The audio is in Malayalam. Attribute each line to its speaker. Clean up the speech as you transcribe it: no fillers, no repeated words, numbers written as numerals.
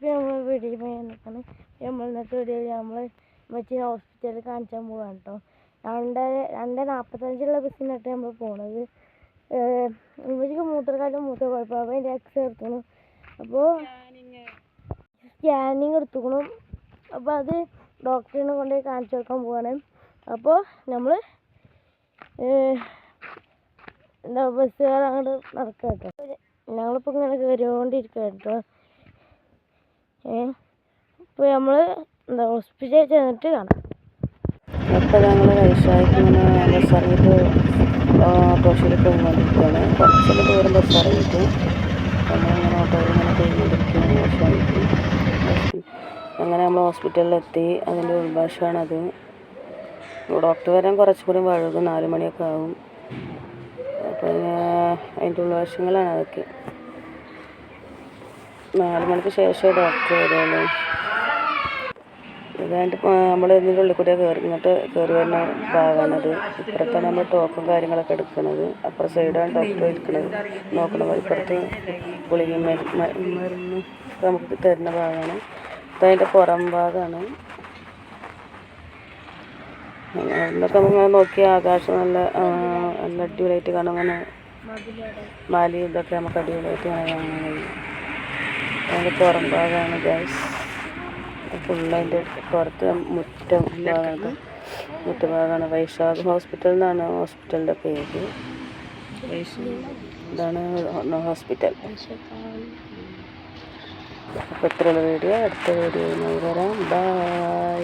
Speaker 1: ഇപ്പം നമ്മൾ വീട്ടിൽ പോയി നിൽക്കണം. നമ്മൾ ഇന്നത്തെ വീഡിയോയിൽ നമ്മൾ മച്ചിനെ ഹോസ്പിറ്റലിൽ കാണിച്ചാൻ പോവാണ് കേട്ടോ. 2:45 ബസ്സിനായിട്ട് നമ്മൾ പോണത്. ഉമ്മച്ചിക്ക് മൂത്രക്കാലം കുഴപ്പം. അപ്പോൾ അതിൻ്റെ എക്സ്റേ എടുക്കണം. അപ്പോൾ സ്കാനിങ് എടുത്തുക്കണം. അപ്പോൾ അത് ഡോക്ടറിനെ കൊണ്ടുപോയി കാണിച്ചു കൊടുക്കാൻ പോവാണ്. അപ്പോൾ നമ്മൾ ബസ്സുകാർ അങ്ങോട്ട് നടക്കുക കേട്ടോ. ഞങ്ങളിപ്പോൾ ഇങ്ങനെ കയറിക്കൊണ്ടിരിക്കുക കേട്ടോ. ഇപ്പോൾ നമ്മൾ ഹോസ്പിറ്റലിൽ ചെന്നിട്ട് കാണാം.
Speaker 2: അപ്പോൾ ഞങ്ങൾ വൈശാഖിക്ക് ഇങ്ങനെ ബസ് ഇറങ്ങിയിട്ട് ഓട്ടോറിക്ഷയിൽ പോയിക്കൊണ്ടിരിക്കുകയാണ്. കുറച്ചൊക്കെ ദൂരം ബസ് ഇറങ്ങിയിട്ട് നമ്മളിങ്ങനെ ഓട്ടോയിൽ ഇങ്ങനെ പോയിക്കൊണ്ടിരിക്കുകയാണ് വൈശാഖിക്ക്. അങ്ങനെ നമ്മൾ ഹോസ്പിറ്റലിലെത്തി. അതിൻ്റെ ഉൾഭാഷമാണത്. ഡോക്ടർ വരാൻ കുറച്ചും കൂടി വഴുകും, 4 മണിയൊക്കെ ആകും. അപ്പോൾ അതിൻ്റെ ഉൾവശങ്ങളാണ് അതൊക്കെ. 4 മണിക്ക് ശേഷമേ ഡോക്ടർ വരുള്ളൂ. ഇതായിട്ട് നമ്മൾ ഇതിൻ്റെ ഉള്ളിൽ കൂടെ ഇങ്ങോട്ട് കയറി വരുന്ന ഭാഗമാണത്. ഇപ്പുറത്താണ് നമ്മൾ ടോക്കും കാര്യങ്ങളൊക്കെ എടുക്കുന്നത്. അപ്പുറം സൈഡാണ് ഡോക്ടർ ഇരിക്കുന്നത് നോക്കുന്നത്. ഇപ്പുറത്ത് ഗുളിക മരുന്ന് നമുക്ക് തരുന്ന ഭാഗമാണ്. ഇതതിൻ്റെ പുറം ഭാഗമാണ്. ഇന്നൊക്കെ നമ്മൾ നോക്കിയ ആകാശം നല്ല അടിപൊളിയായിട്ട് കാണാൻ, അങ്ങനെ മലി ഇതൊക്കെ നമുക്ക് അടിപൊളിയായിട്ട് കാണാൻ കഴിയും. അതിൻ്റെ പുറം ഭാഗമാണ് ഗ്യാസ്. ഫുള്ളതിൻ്റെ പുറത്ത് മുറ്റുഭാഗമാണ്. വൈശാഖ് ഹോസ്പിറ്റൽ എന്നാണ് ഹോസ്പിറ്റലിൻ്റെ പേര്. ഇതാണ് ഹോസ്പിറ്റൽ. അപ്പോൾ ഇത്രയുള്ള വീഡിയോ. അടുത്ത വീഡിയോ വരാം. ബൈ.